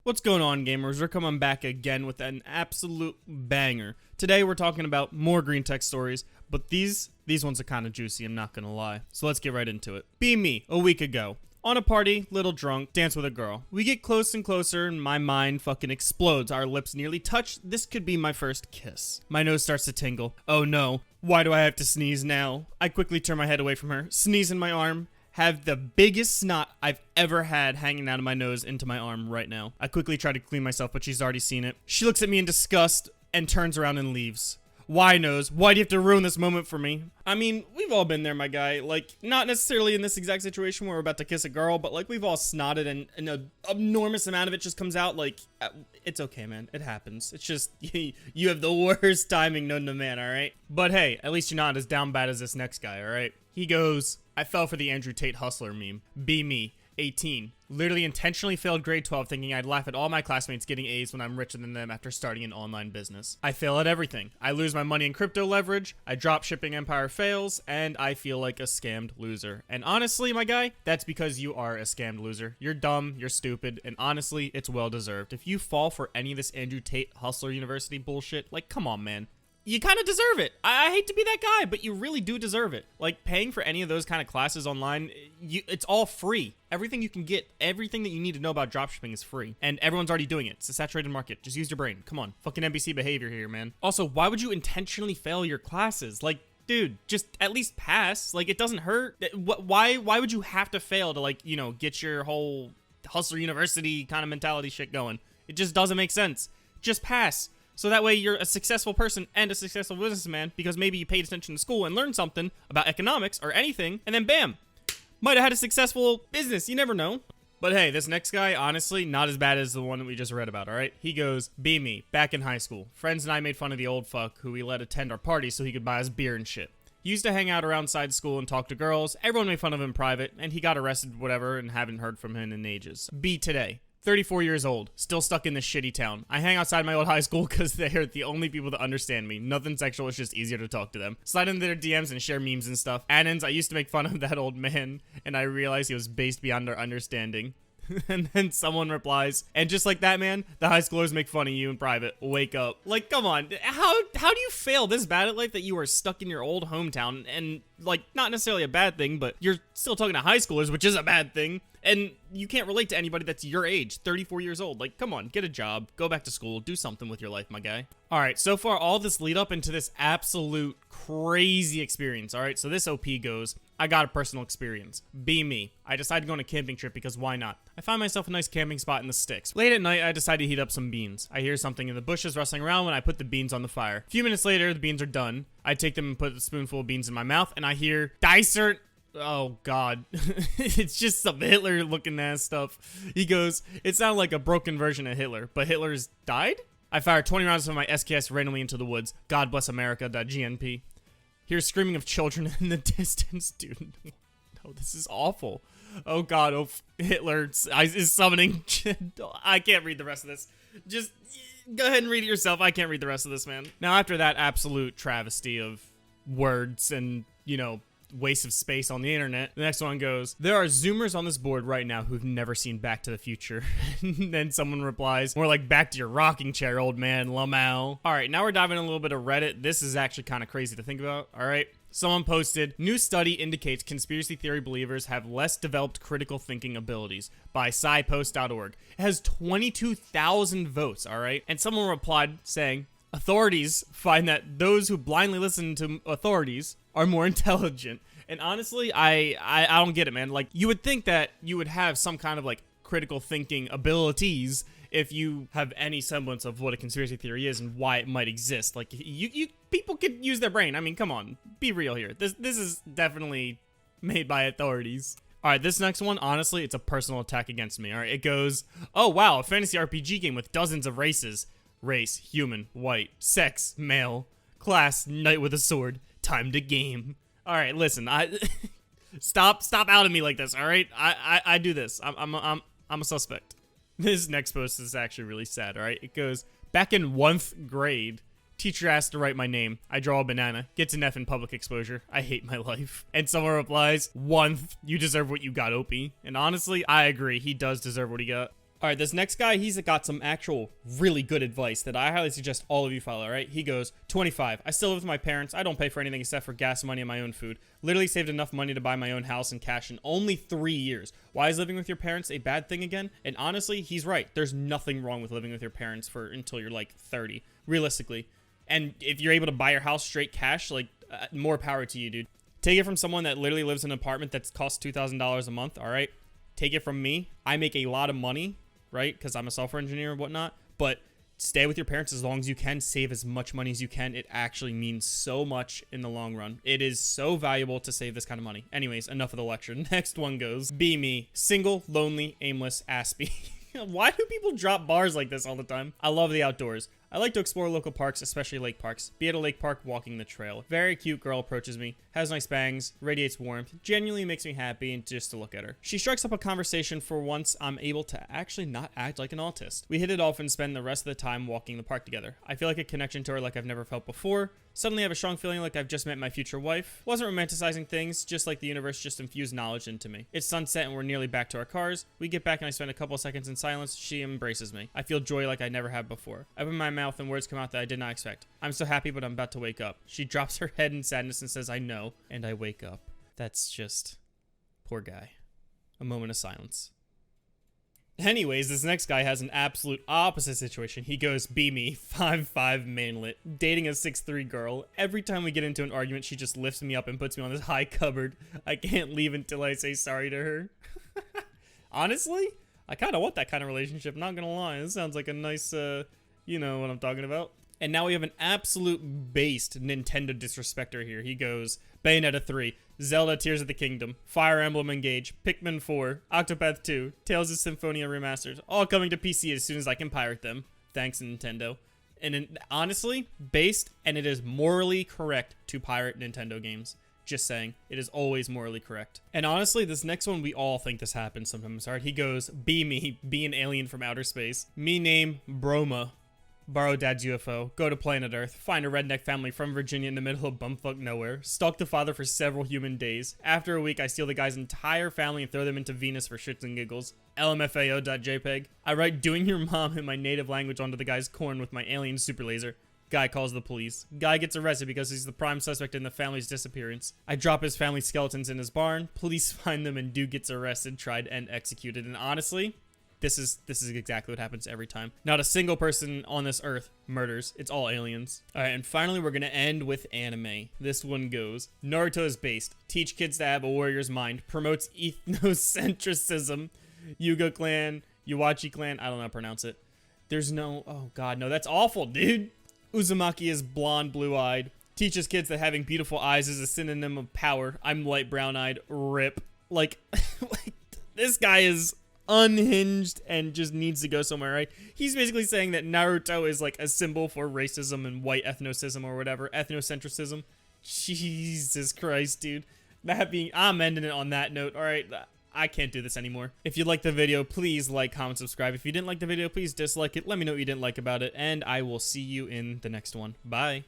What's going on, gamers? We're coming back again with an absolute banger. Today we're talking about more green tech stories, but these ones are kind of juicy, I'm not gonna lie. So let's get right into it. Be me, a week ago. On a party, little drunk, dance with a girl. We get close and closer and my mind fucking explodes. Our lips nearly touch. This could be my first kiss. My nose starts to tingle. Oh no, why do I have to sneeze now? I quickly turn my head away from her, sneeze in my arm, have the biggest snot I've ever had hanging out of my nose into my arm right now. I quickly try to clean myself, but she's already seen it. She looks at me in disgust and turns around and leaves. Why, nose? Why do you have to ruin this moment for me? I mean, we've all been there, my guy. Like, not necessarily in this exact situation where we're about to kiss a girl, but like we've all snotted and an enormous amount of it just comes out. Like, it's okay, man. It happens. It's just, you have the worst timing known to man, alright? But hey, at least you're not as down bad as this next guy, alright? He goes, I fell for the Andrew Tate hustler meme. Be me. 18. Literally intentionally failed grade 12 thinking I'd laugh at all my classmates getting A's when I'm richer than them after starting an online business. I fail at everything. I lose my money in crypto leverage, I drop shipping empire fails, and I feel like a scammed loser. And honestly, my guy, that's because you are a scammed loser. You're dumb, you're stupid, and honestly, it's well deserved. If you fall for any of this Andrew Tate Hustler University bullshit, like, come on, man. You kind of deserve it. I hate to be that guy, but you really do deserve it. Like, paying for any of those kind of classes online, it's all free. Everything you can get, everything that you need to know about dropshipping is free. And everyone's already doing it. It's a saturated market. Just use your brain. Come on. Fucking NBC behavior here, man. Also, why would you intentionally fail your classes? Like, dude, just at least pass. Like, it doesn't hurt. Why would you have to fail to, like, you know, get your whole Hustler University kind of mentality shit going? It just doesn't make sense. Just pass. So that way you're a successful person and a successful businessman because maybe you paid attention to school and learned something about economics or anything, and then bam, might have had a successful business. You never know. But hey, this next guy, honestly, not as bad as the one that we just read about, alright? He goes, be me, back in high school. Friends and I made fun of the old fuck who we let attend our party so he could buy us beer and shit. He used to hang out around side school and talk to girls. Everyone made fun of him in private, and he got arrested, whatever, and haven't heard from him in ages. Be today. 34 years old, still stuck in this shitty town. I hang outside my old high school because they're the only people that understand me. Nothing sexual, it's just easier to talk to them. Slide into their DMs and share memes and stuff. Annans, I used to make fun of that old man, and I realized he was based beyond our understanding. And then someone replies, and just like that, man, the high schoolers make fun of you in private. Wake up. Like, come on. How do you fail this bad at life that you are stuck in your old hometown? And, like, not necessarily a bad thing, but you're still talking to high schoolers, which is a bad thing. And you can't relate to anybody that's your age, 34 years old. Like, come on, get a job, go back to school, do something with your life, my guy. All right, so far, all this lead up into this absolute crazy experience. All right, so this OP goes, I got a personal experience. Be me. I decided to go on a camping trip because why not? I find myself a nice camping spot in the sticks. Late at night, I decide to heat up some beans. I hear something in the bushes rustling around when I put the beans on the fire. A few minutes later, the beans are done. I take them and put a spoonful of beans in my mouth, and I hear, Dicer. Oh god. It's just some Hitler looking ass stuff. He goes, it sounded like a broken version of Hitler, but Hitler's died? I fire 20 rounds of my SKS randomly into the woods. God bless America.GNP. Hear screaming of children in the distance. Dude, no, this is awful. Oh god, oh Hitler is summoning. I can't read the rest of this. Just go ahead and read it yourself. I can't read the rest of this, man. Now after that absolute travesty of words and, you know, waste of space on the internet, the next one goes, there are Zoomers on this board right now who've never seen Back to the Future. And then someone replies, more like back to your rocking chair, old man, Lamau. All right, now we're diving in a little bit of Reddit. This is actually kind of crazy to think about. All right. Someone posted, new study indicates conspiracy theory believers have less developed critical thinking abilities by scipost.org. It has 22,000 votes, all right? And someone replied saying, authorities find that those who blindly listen to authorities are more intelligent. And honestly, I don't get it, man. Like, you would think that you would have some kind of, like, critical thinking abilities if you have any semblance of what a conspiracy theory is and why it might exist. Like, you people could use their brain. I mean, come on. Be real here. This is definitely made by authorities. All right, this next one, honestly, it's a personal attack against me. All right, it goes, oh, wow, a fantasy RPG game with dozens of races. Race, human, white, sex, male, class, knight with a sword, time to game. All right, listen, stop outing me like this. All right, I do this. I'm a suspect. This next post is actually really sad. All right, it goes, back in 1st grade, teacher asked to write my name. I draw a banana, gets an F in public exposure. I hate my life. And someone replies, 1th, you deserve what you got, OP. And honestly, I agree. He does deserve what he got. All right, this next guy, he's got some actual really good advice that I highly suggest all of you follow, all right? He goes, 25. I still live with my parents. I don't pay for anything except for gas money and my own food. Literally saved enough money to buy my own house and cash in only 3 years. Why is living with your parents a bad thing again? And honestly, he's right. There's nothing wrong with living with your parents for until you're like 30, realistically. And if you're able to buy your house straight cash, like more power to you, dude. Take it from someone that literally lives in an apartment that costs $2,000 a month, all right? Take it from me. I make a lot of money, right? Because I'm a software engineer and whatnot. But stay with your parents as long as you can. Save as much money as you can. It actually means so much in the long run. It is so valuable to save this kind of money. Anyways, enough of the lecture. Next one goes, be me. Single, lonely, aimless, aspie. Why do people drop bars like this all the time? I love the outdoors. I like to explore local parks, especially lake parks. Be at a lake park walking the trail. Very cute girl approaches me, has nice bangs, radiates warmth, genuinely makes me happy and just to look at her. She strikes up a conversation. For once, I'm able to actually not act like an autist. We hit it off and spend the rest of the time walking the park together. I feel like a connection to her like I've never felt before. Suddenly I have a strong feeling like I've just met my future wife. Wasn't romanticizing things, just like the universe just infused knowledge into me. It's sunset and we're nearly back to our cars. We get back and I spend a couple seconds in silence. She embraces me. I feel joy like I never have before. I open my mouth and words come out that I did not expect. I'm so happy, but I'm about to wake up. She drops her head in sadness and says, I know, and I wake up. That's just... poor guy. A moment of silence. Anyways, this next guy has an absolute opposite situation. He goes, be me, 5'5", manlet, dating a 6'3" girl. Every time we get into an argument, she just lifts me up and puts me on this high cupboard. I can't leave until I say sorry to her. Honestly, I kind of want that kind of relationship, not gonna lie. This sounds like a nice, you know what I'm talking about. And now we have an absolute based Nintendo disrespecter here. He goes, Bayonetta 3, Zelda Tears of the Kingdom, Fire Emblem Engage, Pikmin 4, Octopath 2, Tales of Symphonia Remastered, all coming to PC as soon as I can pirate them. Thanks, Nintendo. And honestly, based, and it is morally correct to pirate Nintendo games. Just saying, it is always morally correct. And honestly, this next one, we all think this happens sometimes, alright? He goes, be me, be an alien from outer space. Me name, Broma. Borrow dad's UFO, go to planet Earth, find a redneck family from Virginia in the middle of bumfuck nowhere, stalk the father for several human days. After a week, I steal the guy's entire family and throw them into Venus for shits and giggles. LMFAO.jpg. I write doing your mom in my native language onto the guy's corn with my alien super laser. Guy calls the police. Guy gets arrested because he's the prime suspect in the family's disappearance. I drop his family skeletons in his barn. Police find them and dude gets arrested, tried, and executed. And honestly, this is exactly what happens every time. Not a single person on this earth murders. It's all aliens. All right, and finally, we're going to end with anime. This one goes, Naruto is based. Teach kids to have a warrior's mind. Promotes ethnocentrism. Yuga clan. Yuachi clan. I don't know how to pronounce it. There's no... oh, God, no. That's awful, dude. Uzumaki is blonde, blue-eyed. Teaches kids that having beautiful eyes is a synonym of power. I'm light brown-eyed. Rip. Like this guy is... unhinged and just needs to go somewhere, right? He's basically saying that Naruto is like a symbol for racism and white ethnocism or whatever, ethnocentrism. Jesus Christ, dude. That being, I'm ending it on that note. All right, I can't do this anymore. If you liked the video, please like, comment, subscribe. If you didn't like the video, please dislike it. Let me know what you didn't like about it, and I will see you in the next one. Bye.